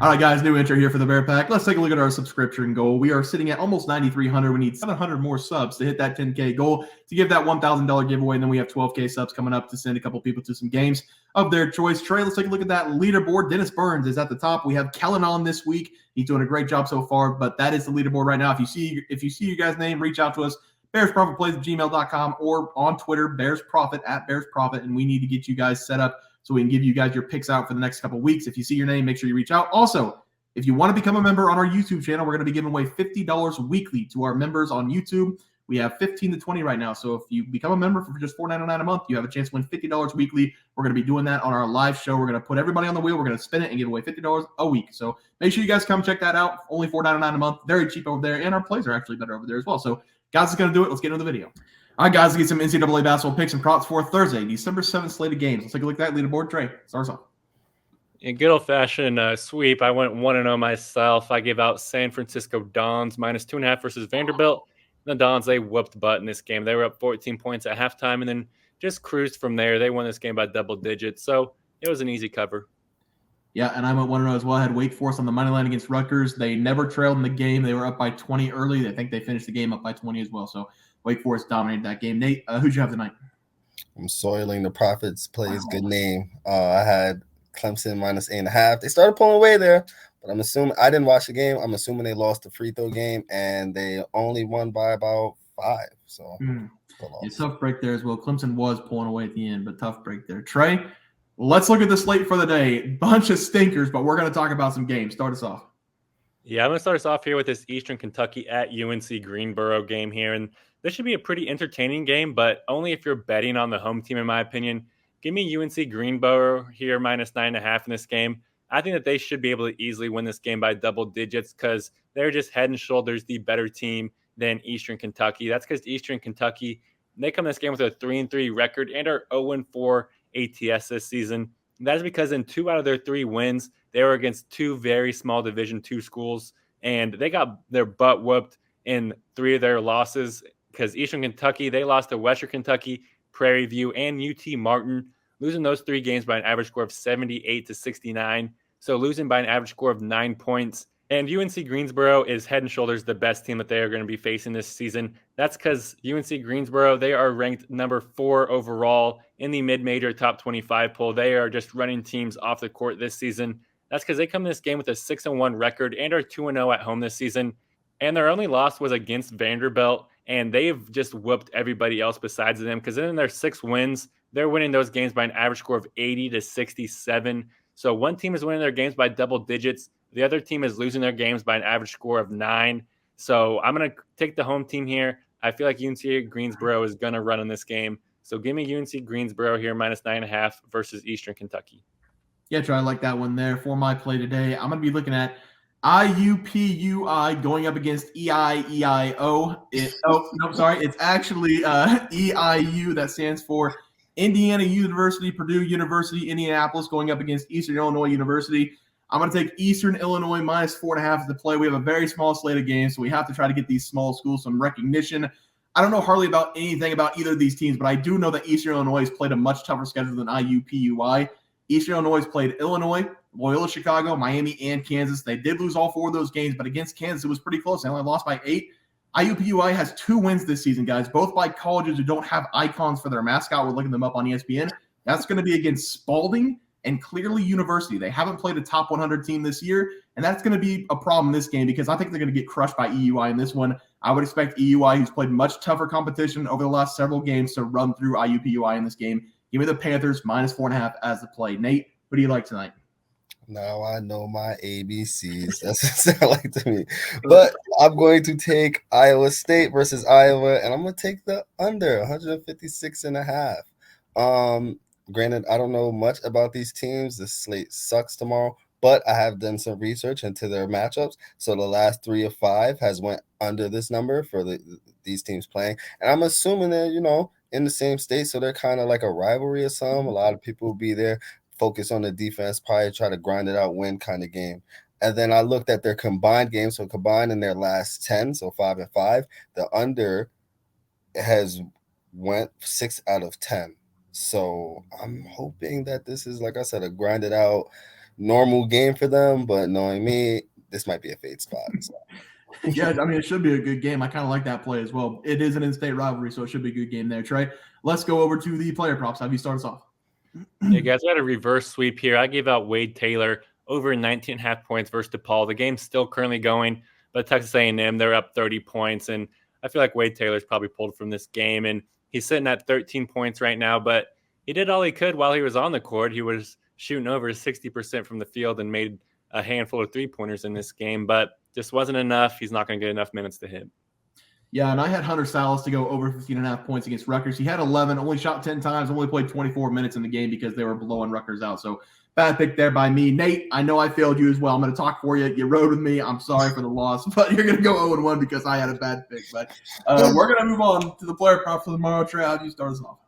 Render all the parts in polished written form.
All right, guys, new intro here for the Bear Pack. Let's take a look at our subscription goal. We are sitting at almost 9,300. We need 700 more subs to hit that 10K goal to give that $1,000 giveaway. And then we have 12K subs coming up to send a couple people to some games of their choice. Trey, let's take a look at that leaderboard. Dennis Burns is at the top. We have Kellen on this week. He's doing a great job so far, but that is the leaderboard right now. If you see your guys' name, reach out to us. BearsProfitPlays@gmail.com or on Twitter, BearsProfit @BearsProfit, and we need to get you guys set up so we can give you guys your picks out for the next couple of weeks. If you see your name, make sure you reach out. Also, if you want to become a member on our YouTube channel, we're going to be giving away $50 weekly to our members on YouTube. We have 15 to 20 right now. So if you become a member for just $4.99 a month, you have a chance to win $50 weekly. We're going to be doing that on our live show. We're going to put everybody on the wheel. We're going to spin it and give away $50 a week. So make sure you guys come check that out. Only $4.99 a month. Very cheap over there. And our plays are actually better over there as well. So guys, is going to do it. Let's get into the video. All right, guys, let's get some NCAA basketball picks and props for Thursday, December 7th slate of games. Let's take a look at that leaderboard. Trey, start us off. In good old-fashioned sweep, I went 1-0 myself. I gave out San Francisco Dons -2.5 versus Vanderbilt. The Dons, they whooped butt in this game. They were up 14 points at halftime and then just cruised from there. They won this game by double digits, so it was an easy cover. Yeah, and I went 1-0 as well. I had Wake Forest on the money line against Rutgers. They never trailed in the game. They were up by 20 early. I think they finished the game up by 20 as well. So Wake Forest dominated that game. Nate, who'd you have tonight? I'm soiling the Profits plays. Good name. I had Clemson -8.5. They started pulling away there, but I'm assuming I didn't watch the game. I'm assuming they lost the free throw game and they only won by about 5. So it's a tough break there as well. Clemson was pulling away at the end, but tough break there. Trey, let's look at the slate for the day. Bunch of stinkers, but we're going to talk about some games. Start us off. Yeah, I'm going to start us off here with this Eastern Kentucky at UNC Greensboro game here. And this should be a pretty entertaining game, but only if you're betting on the home team, in my opinion. Give me UNC Greensboro here -9.5 in this game. I think that they should be able to easily win this game by double digits because they're just head and shoulders the better team than Eastern Kentucky. That's because Eastern Kentucky, they come to this game with a 3-3 record and are 0-4 ATS this season. And that's because in 2 out of their 3 wins, they were against 2 very small Division II schools, and they got their butt whooped in 3 of their losses because Eastern Kentucky, they lost to Western Kentucky, Prairie View, and UT Martin, losing those 3 games by an average score of 78-69. So losing by an average score of 9 points. And UNC Greensboro is head and shoulders the best team that they are going to be facing this season. That's because UNC Greensboro, they are ranked number 4 overall in the mid-major top 25 poll. They are just running teams off the court this season. That's because they come in this game with a 6-1 record and are 2-0 at home this season. And their only loss was against Vanderbilt, and they've just whooped everybody else besides them because in their 6 wins, they're winning those games by an average score of 80-67. So one team is winning their games by double digits. The other team is losing their games by an average score of 9. So I'm going to take the home team here. I feel like UNC Greensboro is going to run in this game. So give me UNC Greensboro here -9.5 versus Eastern Kentucky. Yeah, Trey, I like that one there. For my play today, I'm going to be looking at IUPUI going up against EIEIO. It's actually EIU. That stands for Indiana University, Purdue University, Indianapolis going up against Eastern Illinois University. I'm going to take Eastern Illinois -4.5 as the play. We have a very small slate of games, so we have to try to get these small schools some recognition. I don't know hardly about anything about either of these teams, but I do know that Eastern Illinois has played a much tougher schedule than IUPUI. Eastern Illinois has played Illinois, Loyola Chicago, Miami, and Kansas. They did lose all 4 of those games, but against Kansas, it was pretty close. They only lost by 8. IUPUI has 2 wins this season, guys, both by colleges who don't have icons for their mascot. We're looking them up on ESPN. That's going to be against Spalding and Clearly University. They haven't played a top 100 team this year, and that's going to be a problem in this game because I think they're going to get crushed by EUI in this one. I would expect EUI, who's played much tougher competition over the last several games, to run through IUPUI in this game. Give me the Panthers -4.5 as the play. Nate, what do you like tonight? Now I know my ABCs. That's what it sounds like to me. But I'm going to take Iowa State versus Iowa, and I'm going to take the under 156.5. Granted, I don't know much about these teams. The slate sucks tomorrow, but I have done some research into their matchups. So the last 3 of 5 has went under this number for these teams playing. And I'm assuming they're, in the same state, so they're kind of like a rivalry or something. A lot of people will be there, focus on the defense, probably try to grind it out, win kind of game. And then I looked at their combined games. So combined in their last 10, so 5 and 5, the under has went 6 out of 10. So I'm hoping that this is, like I said, a grinded out, normal game for them, but knowing me, this might be a fade spot. So. Yeah, I mean, it should be a good game. I kind of like that play as well. It is an in-state rivalry, so it should be a good game there, Trey. Let's go over to the player props. Have you start us off? Yeah, guys, we had a reverse sweep here. I gave out Wade Taylor over 19.5 points versus DePaul. The game's still currently going, but Texas A&M, they're up 30 points, and I feel like Wade Taylor's probably pulled from this game, and he's sitting at 13 points right now, but he did all he could while he was on the court. He was shooting over 60% from the field and made a handful of three-pointers in this game, but just wasn't enough. He's not going to get enough minutes to hit. Yeah, and I had Hunter Salas to go over 15.5 points against Rutgers. He had 11, only shot 10 times, only played 24 minutes in the game because they were blowing Rutgers out. So bad pick there by me. Nate, I know I failed you as well. I'm going to talk for you. You rode with me. I'm sorry for the loss, but you're going to go 0-1 because I had a bad pick. But we're going to move on to the player prop for tomorrow. Trey, how do you start us off?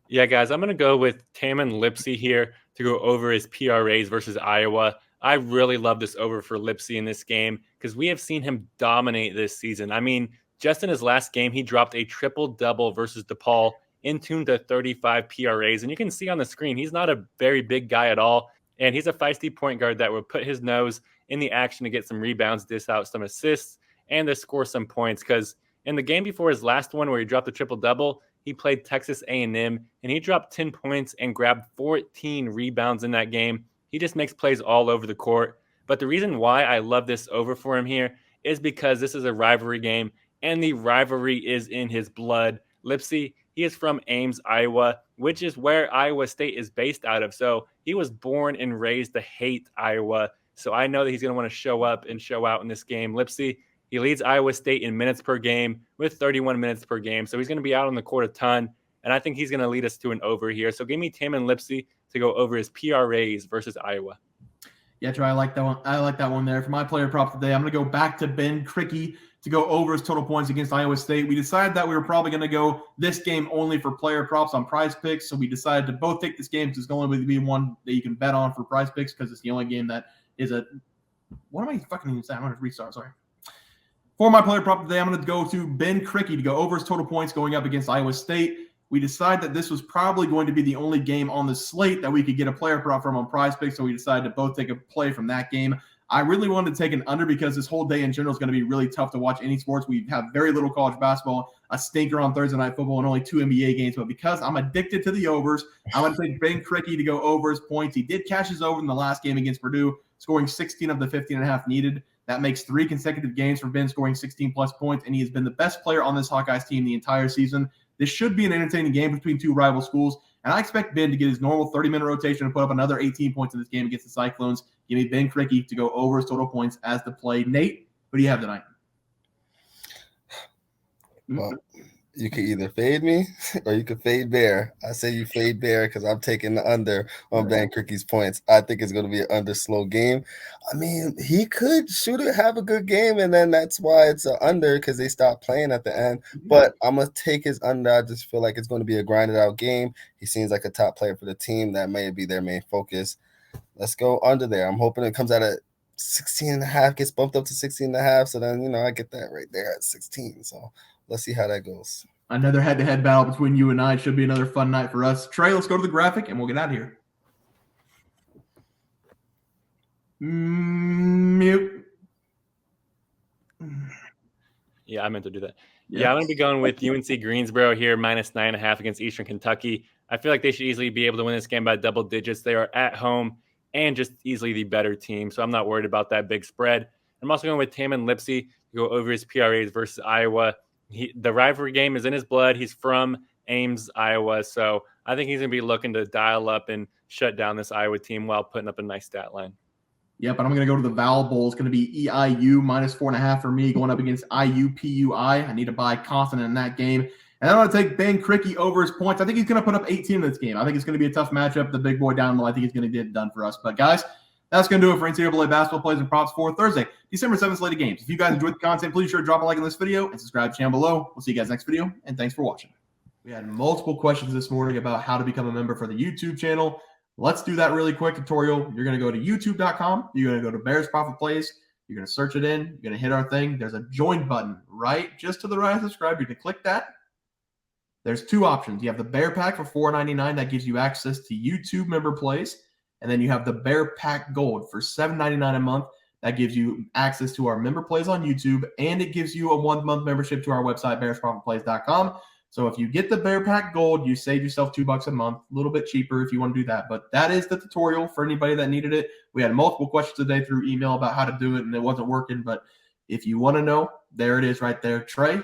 Yeah, guys, I'm going to go with Tamin Lipsey here to go over his PRAs versus Iowa. I really love this over for Lipsey in this game because we have seen him dominate this season. I mean, just in his last game, he dropped a triple-double versus DePaul in tune to 35 PRAs. And you can see on the screen, he's not a very big guy at all. And he's a feisty point guard that will put his nose in the action to get some rebounds, dish out some assists, and to score some points. Because in the game before his last one where he dropped a triple-double, he played Texas A&M, and he dropped 10 points and grabbed 14 rebounds in that game. He just makes plays all over the court. But the reason why I love this over for him here is because this is a rivalry game, and the rivalry is in his blood. Lipsey, he is from Ames, Iowa, which is where Iowa State is based out of. So he was born and raised to hate Iowa. So I know that he's going to want to show up and show out in this game. Lipsey, he leads Iowa State in minutes per game with 31 minutes per game. So he's going to be out on the court a ton, and I think he's going to lead us to an over here. So give me Tamin Lipsey to go over his PRAs versus Iowa. Yeah, Trey, I like that one. I like that one there. For my player prop today, I'm going to go back to Ben Krikke to go over his total points against Iowa State. We decided that we were probably going to go this game only for player props on PrizePicks, so we decided to both take this game because it's going to be one that you can bet on for PrizePicks because it's the only game that is a – what am I fucking even saying? I'm going to restart. Sorry. For my player prop today, I'm going to go to Ben Krikke to go over his total points going up against Iowa State. We decided that this was probably going to be the only game on the slate that we could get a player prop from on PrizePicks, so we decided to both take a play from that game. I really wanted to take an under because this whole day in general is going to be really tough to watch any sports. We have very little college basketball, a stinker on Thursday Night Football, and only 2 NBA games. But because I'm addicted to the overs, I'm going to take Ben Krikke to go over his points. He did cash his over in the last game against Purdue, scoring 16 of the 15.5 needed. That makes 3 consecutive games for Ben scoring 16-plus points, and he has been the best player on this Hawkeyes team the entire season. This should be an entertaining game between two rival schools, and I expect Ben to get his normal 30-minute rotation and put up another 18 points in this game against the Cyclones. Give me Ben Krikke to go over his total points as the play. Nate, what do you have tonight? Well, you can either fade me or you can fade Bear. I say you fade Bear because I'm taking the under on Ben Krikke's points. I think it's going to be an under slow game. I mean, he could shoot it, have a good game, and then that's why it's an under because they stop playing at the end. But I'm going to take his under. I just feel like it's going to be a grinded out game. He seems like a top player for the team. That may be their main focus. Let's go under there. I'm hoping it comes out at 16.5, gets bumped up to 16.5. So then, I get that right there at 16. So let's see how that goes. Another head-to-head battle between you and I. It should be another fun night for us. Trey, let's go to the graphic, and we'll get out of here. Mute. Yeah, I meant to do that. Yeah, I'm going to be going with UNC Greensboro here, minus 9.5 against Eastern Kentucky. I feel like they should easily be able to win this game by double digits. They are at home and just easily the better team, so I'm not worried about that big spread. I'm also going with Tamin Lipsey to go over his PRAs versus Iowa. The rivalry game is in his blood. He's from Ames, Iowa, so I think he's going to be looking to dial up and shut down this Iowa team while putting up a nice stat line. Yep, and I'm going to go to the Val Bowl. It's going to be EIU minus 4.5 for me going up against IUPUI. I need to buy confident in that game. And I'm going to take Ben Krikke over his points. I think he's going to put up 18 in this game. I think it's going to be a tough matchup. The big boy down low, I think he's going to get it done for us. But, guys, that's going to do it for NCAA basketball plays and props for Thursday, December 7th slate of games. If you guys enjoyed the content, please sure to drop a like on this video and subscribe to the channel below. We'll see you guys next video, and thanks for watching. We had multiple questions this morning about how to become a member for the YouTube channel. Let's do that really quick tutorial. You're going to go to youtube.com. You're going to go to Bears Profit Plays. You're going to search it in. You're going to hit our thing. There's a join button right just to the right of subscribe. You're going to click that. There's 2 options. You have the Bear Pack for $4.99. That gives you access to YouTube member plays. And then you have the Bear Pack Gold for $7.99 a month. That gives you access to our member plays on YouTube, and it gives you a 1-month membership to our website, bearsprofitplays.com. So if you get the Bear Pack Gold, you save yourself $2 a month, a little bit cheaper if you want to do that. But that is the tutorial for anybody that needed it. We had multiple questions today through email about how to do it, and it wasn't working. But if you want to know, there it is right there. Trey,